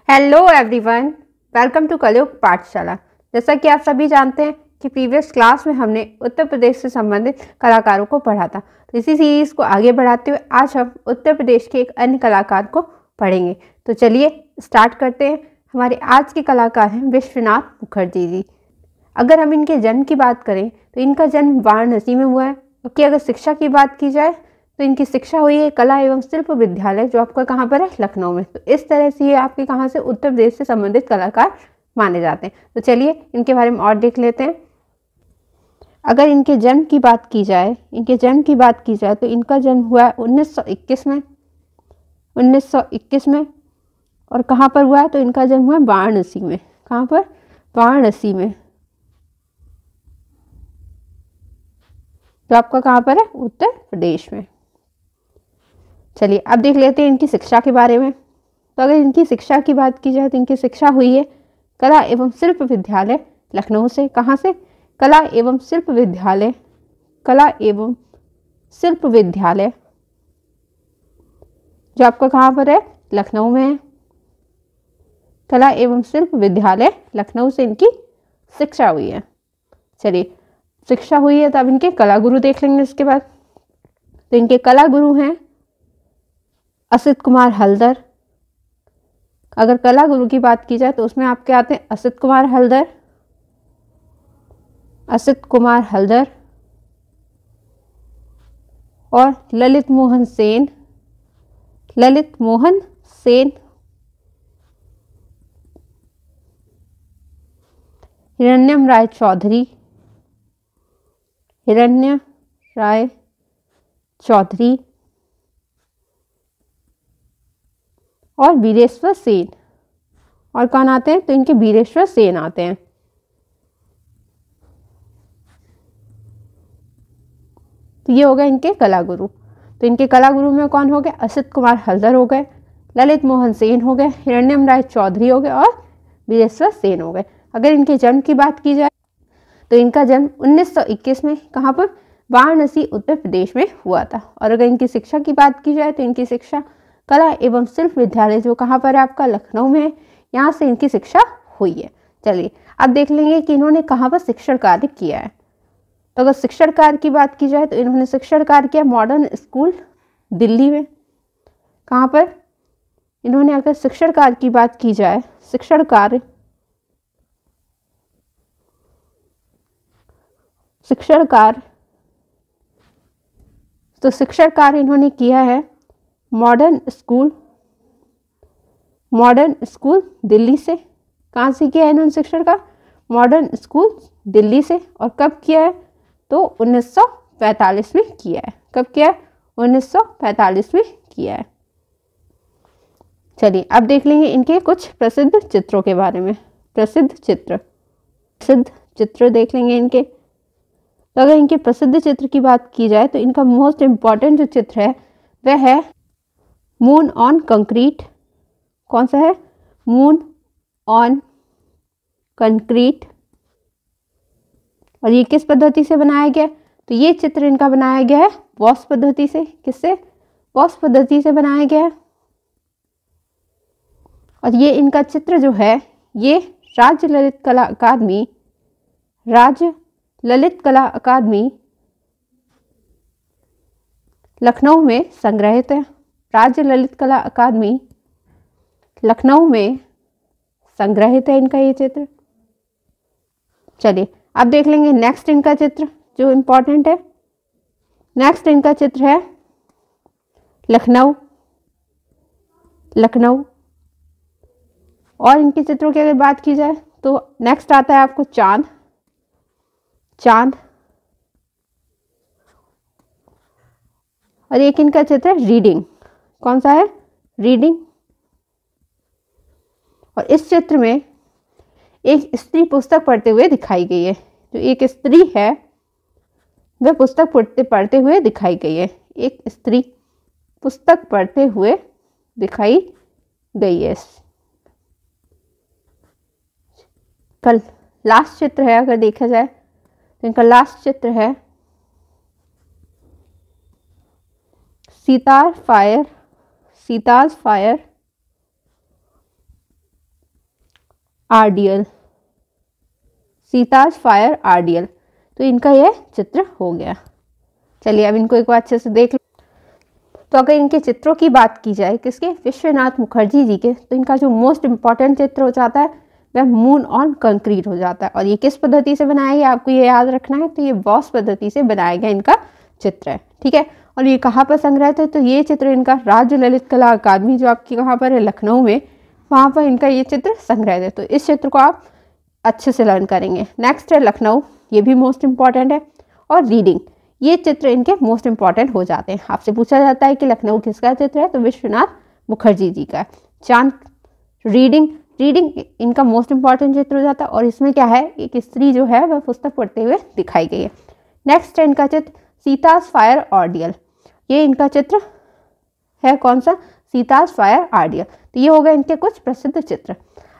Hello everyone, welcome to कलयुग पाठशाला। जैसा कि आप सभी जानते हैं कि प्रीवियस क्लास में हमने उत्तर प्रदेश से संबंधित कलाकारों को पढ़ा था। तो इसी सीरीज़ को आगे बढ़ाते हुए आज हम उत्तर प्रदेश के एक अन्य कलाकार को पढ़ेंगे। तो चलिए स्टार्ट करते हैं। हमारे आज के कलाकार हैं विश्वनाथ मुखर्जी जी। अगर हम इनके जन्म की बात करें तो इनका जन्म वाराणसी में हुआ है। क्योंकि अगर शिक्षा की बात की जाए तो इनकी शिक्षा हुई है कला एवं शिल्प विद्यालय, जो आपका कहाँ पर है, लखनऊ में। तो इस तरह से ये आपके कहाँ से, उत्तर प्रदेश से संबंधित कलाकार माने जाते हैं। तो चलिए इनके बारे में और देख लेते हैं। अगर इनके जन्म की बात की जाए तो इनका जन्म हुआ है 1921 में। और कहाँ पर हुआ है, तो इनका जन्म हुआ है वाराणसी में। कहाँ पर? वाराणसी में। तो आपका कहाँ पर है, उत्तर प्रदेश में। चलिए अब देख लेते हैं इनकी शिक्षा के बारे में। तो अगर इनकी शिक्षा की बात की जाए तो इनकी शिक्षा हुई है कला एवं शिल्प विद्यालय लखनऊ से। कहाँ से? कला एवं शिल्प विद्यालय जो आपका कहाँ पर है, लखनऊ में है। कला एवं शिल्प विद्यालय लखनऊ से इनकी शिक्षा हुई है। चलिए शिक्षा हुई है तो अब इनके कला गुरु देख लेंगे इसके बाद। तो इनके कला गुरु हैं असित कुमार हलदर। अगर कला गुरु की बात की जाए तो उसमें आपके आते हैं असित कुमार हलदर और ललित मोहन सेन। हिरण्यम राय चौधरी और वीरेश्वर सेन। और कौन आते हैं, तो इनके वीरेश्वर सेन आते हैं। तो ये हो गए इनके कला गुरु। तो इनके कला गुरु में कौन हो गए, असित कुमार हलदर हो गए, ललित मोहन सेन हो गए, हिरण्यम राय चौधरी हो गए और वीरेश्वर सेन हो गए। अगर इनके जन्म की बात की जाए तो इनका जन्म 1921 में कहाँ पर, वाराणसी उत्तर प्रदेश में हुआ था। और अगर इनकी शिक्षा की बात की जाए तो इनकी शिक्षा कला एवं शिल्प विद्यालय जो कहाँ पर है, आपका लखनऊ में है, यहाँ से इनकी शिक्षा हुई है। चलिए अब देख लेंगे कि इन्होंने कहाँ पर शिक्षण कार्य किया है। तो अगर शिक्षण कार्य की बात की जाए तो इन्होंने शिक्षण कार्य किया मॉडर्न स्कूल दिल्ली में। कहाँ पर इन्होंने, अगर शिक्षण कार्य की बात की जाए, शिक्षण कार्य तो शिक्षण कार्य इन्होंने किया है मॉडर्न स्कूल दिल्ली से। कहाँ से किया है इन्होंने शिक्षण का, मॉडर्न स्कूल दिल्ली से। और कब किया है, तो 1945 में किया है। कब किया है, 1945 में किया है। चलिए अब देख लेंगे इनके कुछ प्रसिद्ध चित्रों के बारे में। प्रसिद्ध चित्र देख लेंगे इनके। तो अगर इनके प्रसिद्ध चित्र की बात की जाए तो इनका मोस्ट इम्पॉर्टेंट जो चित्र है वह है मून ऑन कंक्रीट। कौन सा है, मून ऑन कंक्रीट। और ये किस पद्धति से बनाया गया, तो ये चित्र इनका बनाया गया है बॉस पद्धति से। किससे? बॉस पद्धति से बनाया गया है। और ये इनका चित्र जो है ये राज्य ललित कला अकादमी लखनऊ में संग्रहित है। राज्य ललित कला अकादमी लखनऊ में संग्रहित है इनका ये चित्र। चलिए अब देख लेंगे नेक्स्ट इनका चित्र जो इम्पोर्टेंट है। नेक्स्ट इनका चित्र है लखनऊ। और इनके चित्रों की अगर बात की जाए तो नेक्स्ट आता है आपको चांद। और एक इनका चित्र है रीडिंग। कौन सा है, रीडिंग। और इस चित्र में एक स्त्री पुस्तक पढ़ते हुए दिखाई गई है। जो एक स्त्री है वह पुस्तक पढ़ते हुए दिखाई गई है। एक स्त्री पुस्तक पढ़ते हुए दिखाई गई है। कल लास्ट चित्र है, अगर देखा जाए तो इनका लास्ट चित्र है सीताज फायर आरडीएल, सीताज फायर आरडीएल। तो इनका यह चित्र हो गया। चलिए अब इनको एक बार अच्छे से देख। तो अगर इनके चित्रों की बात की जाए किसके, विश्वनाथ मुखर्जी जी के, तो इनका जो मोस्ट इम्पॉर्टेंट चित्र हो जाता है वह मून ऑन कंक्रीट हो जाता है। और ये किस पद्धति से बनाया गया, आपको ये याद रखना है। तो ये बॉस पद्धति से बनाया गया इनका चित्र है, ठीक है। और ये कहाँ पर संग्रहित है, तो ये चित्र इनका राज्य ललित कला अकादमी जो आपकी कहाँ पर है, लखनऊ में, वहाँ पर इनका ये चित्र संग्रहित है। तो इस चित्र को आप अच्छे से लर्न करेंगे। नेक्स्ट है लखनऊ, ये भी मोस्ट इम्पॉर्टेंट है। और रीडिंग, ये चित्र इनके मोस्ट इम्पॉर्टेंट हो जाते हैं। आपसे पूछा जाता है कि लखनऊ किसका चित्र है, तो विश्वनाथ मुखर्जी जी का। चांद, रीडिंग इनका मोस्ट इम्पॉर्टेंट चित्र हो जाता है। और इसमें क्या है, एक स्त्री जो है वह पुस्तक पढ़ते हुए दिखाई गई है। नेक्स्ट है इनका चित्र सीताज फायर आरडीएल, ये इनका चित्र है कौन सा, सीताज फायर आरडीएल। तो ये हो गए इनके कुछ प्रसिद्ध चित्र।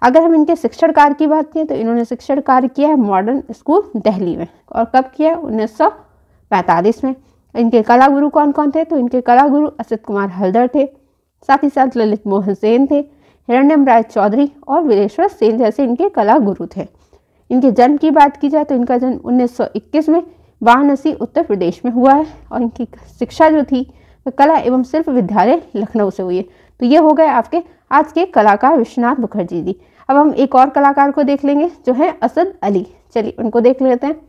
अगर हम इनके शिक्षण कार्य की बात करें तो इन्होंने शिक्षण कार्य किया है मॉडर्न स्कूल दिल्ली में। और कब किया है, 1945 में। इनके कला गुरु कौन कौन थे, तो इनके कला गुरु असित कुमार हल्दर थे, साथ ही साथ ललित मोहन सेन थे, हिरण्यम राय चौधरी और वीरेश्वर सेन जैसे इनके कला गुरु थे। इनके जन्म की बात की जाए तो इनका जन्म 1921 में वाराणसी उत्तर प्रदेश में हुआ है। और इनकी शिक्षा जो थी वह कला एवं शिल्प विद्यालय लखनऊ से हुई है। तो ये हो गए आपके आज के कलाकार विश्वनाथ मुखर्जी जी। अब हम एक और कलाकार को देख लेंगे जो है असद अली। चलिए उनको देख लेते हैं।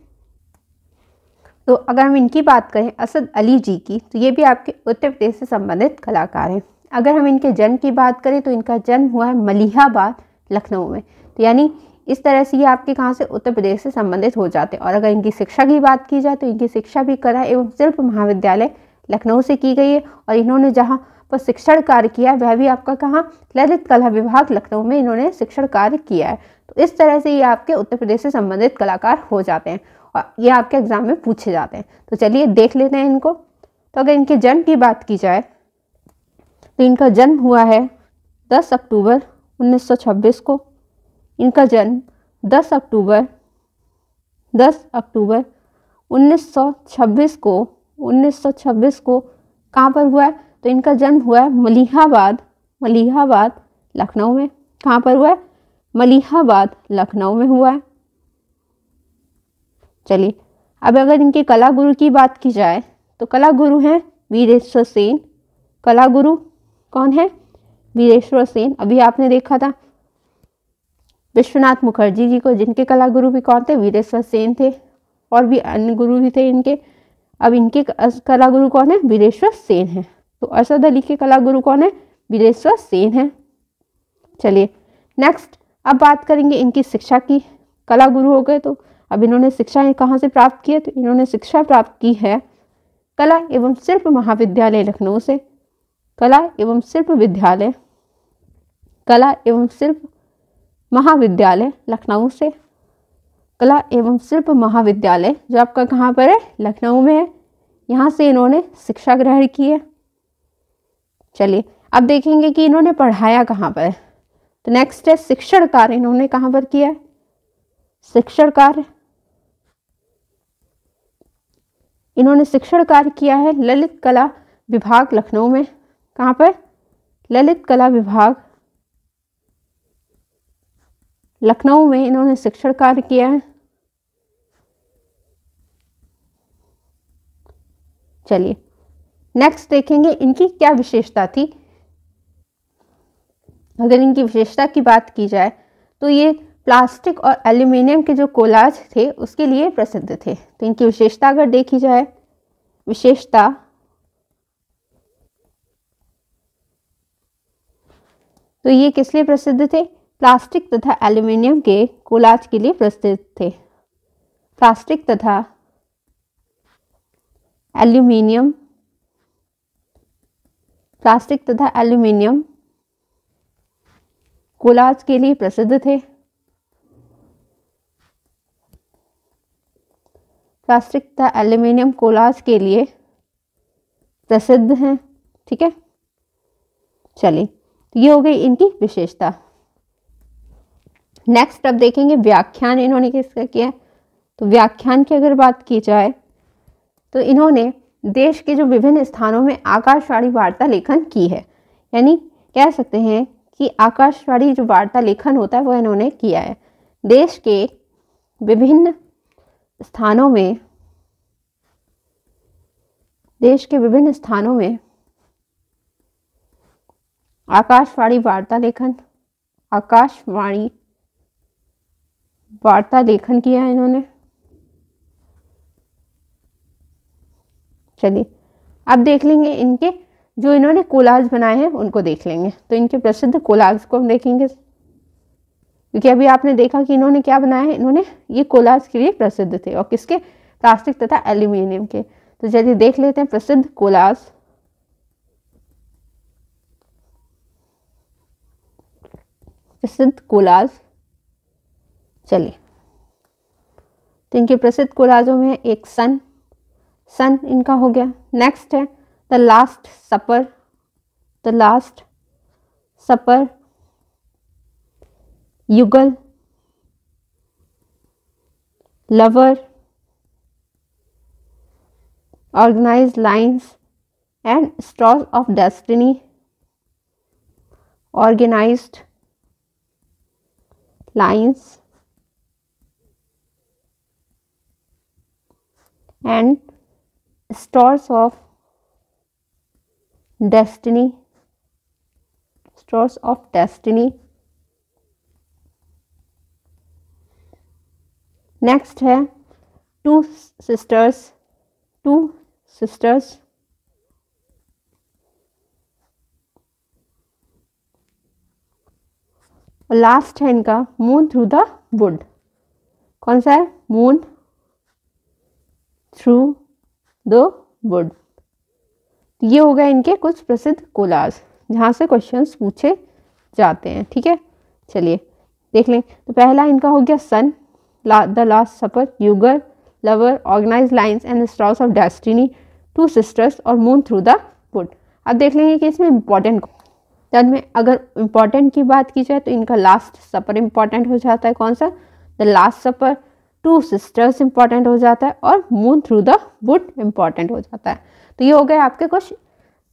तो अगर हम इनकी बात करें असद अली जी की, तो ये भी आपके उत्तर प्रदेश से संबंधित कलाकार हैं। अगर हम इनके जन्म की बात करें तो इनका जन्म हुआ है मलिहाबाद लखनऊ में। तो यानी इस तरह से ये आपके कहाँ से, उत्तर प्रदेश से संबंधित हो जाते हैं। और अगर इनकी शिक्षा की बात की जाए तो इनकी शिक्षा भी कला एवं शिल्प महाविद्यालय लखनऊ से की गई है। और इन्होंने जहाँ पर शिक्षण कार्य किया वह भी आपका कहाँ, ललित कला विभाग लखनऊ में इन्होंने शिक्षण कार्य किया है। तो इस तरह से ये आपके उत्तर प्रदेश से संबंधित कलाकार हो जाते हैं और ये आपके एग्जाम में पूछे जाते हैं। तो चलिए देख लेते हैं इनको। तो अगर इनके जन्म की बात की जाए तो इनका जन्म हुआ है 10 अक्टूबर 1926 को। इनका जन्म 10 अक्टूबर 1926 को कहाँ पर हुआ है, तो इनका जन्म हुआ है मलिहाबाद लखनऊ में। कहाँ पर हुआ है, मलिहाबाद लखनऊ में हुआ है। चलिए अब अगर इनके कला गुरु की बात की जाए तो कला गुरु हैं वीरेश्वर सेन। कला गुरु कौन है, वीरेश्वर सेन। अभी आपने देखा था विश्वनाथ मुखर्जी जी को, जिनके कला गुरु भी कौन थे, वीरेश्वर सेन थे। और भी अन्य गुरु भी थे इनके। अब इनके कला गुरु कौन है, वीरेश्वर सेन है। तो असद अली के कला गुरु कौन है, वीरेश्वर सेन है। चलिए नेक्स्ट अब बात करेंगे इनकी शिक्षा की। कला गुरु हो गए, तो अब इन्होंने शिक्षा कहाँ से प्राप्त की है, तो इन्होंने शिक्षा प्राप्त की है कला एवं शिल्प महाविद्यालय लखनऊ से। कला एवं शिल्प महाविद्यालय लखनऊ से। कला एवं शिल्प महाविद्यालय जो आपका कहाँ पर है, लखनऊ में है। यहाँ से इन्होंने शिक्षा ग्रहण की है। चलिए अब देखेंगे कि इन्होंने पढ़ाया कहाँ पर है। तो नेक्स्ट है शिक्षण कार्य इन्होंने कहाँ पर किया है, शिक्षण कार्य इन्होंने शिक्षण कार्य किया है ललित कला विभाग लखनऊ में। कहाँ पर, ललित कला विभाग लखनऊ में इन्होंने शिक्षण कार्य किया है। चलिए नेक्स्ट देखेंगे इनकी क्या विशेषता थी। अगर इनकी विशेषता की बात की जाए तो ये प्लास्टिक और एल्यूमिनियम के जो कोलाज थे उसके लिए प्रसिद्ध थे। तो इनकी विशेषता अगर देखी जाए, विशेषता तो ये किस लिए प्रसिद्ध थे, प्लास्टिक तथा एल्यूमिनियम के कोलाज के लिए प्रसिद्ध थे। प्लास्टिक तथा एल्यूमिनियम कोलाज के लिए प्रसिद्ध थे। प्लास्टिक तथा एल्यूमिनियम कोलाज के लिए प्रसिद्ध हैं। ठीक है, चलिए ये हो गई इनकी विशेषता। नेक्स्ट अब देखेंगे व्याख्यान इन्होंने किसका किया। तो व्याख्यान की अगर बात की जाए तो इन्होंने देश के जो विभिन्न स्थानों में आकाशवाणी वार्ता लेखन की है। यानी कह सकते हैं कि आकाशवाणी जो वार्ता लेखन होता है वो इन्होंने किया है। देश के विभिन्न स्थानों में आकाशवाणी वार्ता लेखन किया है इन्होंने। चलिए अब देख लेंगे इनके जो इन्होंने कोलाज बनाए हैं उनको देख लेंगे। तो इनके प्रसिद्ध कोलाज को हम देखेंगे, क्योंकि अभी आपने देखा कि इन्होंने क्या बनाया है, इन्होंने ये कोलाज के लिए प्रसिद्ध थे और किसके, प्लास्टिक तथा एल्यूमिनियम के। तो चलिए देख लेते हैं प्रसिद्ध कोलाज। चलिए तो इनके प्रसिद्ध कोलाजों में एक सन इनका हो गया। नेक्स्ट है द लास्ट सपर, युगल, lover, organised lines and stars of destiny, organised lines and stars of destiny, next है two sisters, और लास्ट है इनका मून थ्रू द वुड। कौन सा है, मून थ्रू द वुड। ये हो गए इनके कुछ प्रसिद्ध कोलाज जहाँ से क्वेश्चंस पूछे जाते हैं। ठीक है, चलिए देख लें। तो पहला इनका हो गया सन, द लास्ट सपर, युगल, lover, organised lines and stars of destiny, two sisters और मून थ्रू द वुड। अब देख लेंगे कि इसमें इम्पॉर्टेंट में अगर इम्पॉर्टेंट की बात की जाए तो इनका लास्ट सपर इम्पॉर्टेंट हो जाता है। कौन सा, the last supper, two sisters important हो जाता है और moon through the wood important हो जाता है। तो ये हो गए आपके कुछ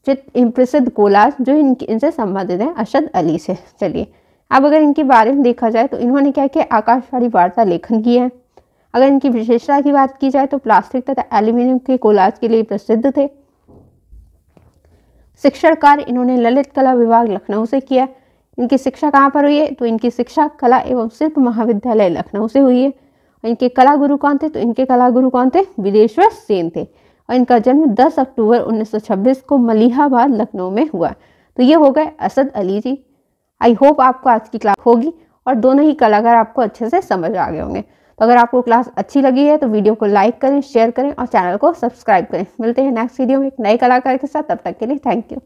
प्रसिद्ध कोलाज जो इनसे संबंधित हैं अरशद अली से। चलिए अब अगर इनके बारे में देखा जाए तो इन्होंने क्या किया, आकाशवाणी वार्ता लेखन किया है। अगर इनकी विशेषता की बात की जाए तो प्लास्टिक तथा एल्यूमिनियम के कोलाज के लिए प्रसिद्ध थे। शिक्षण कार्य इन्होंने ललित कला विभाग लखनऊ से किया। इनकी शिक्षा कहाँ पर हुई है, तो इनकी शिक्षा कला एवं शिल्प महाविद्यालय लखनऊ से हुई है। इनके कला गुरु कौन थे, तो इनके कला गुरु कौन थे, विदेश्वर सेन थे। और इनका जन्म 10 अक्टूबर 1926 को मलिहाबाद लखनऊ में हुआ। तो ये हो गए अरशद अली जी। आई होप आपको आज की क्लास होगी और दोनों ही कलाकार आपको अच्छे से समझ आ गए होंगे। तो अगर आपको क्लास अच्छी लगी है तो वीडियो को लाइक करें, शेयर करें और चैनल को सब्सक्राइब करें। मिलते हैं नेक्स्ट वीडियो में एक नए कलाकार के साथ। तब तक के लिए थैंक यू।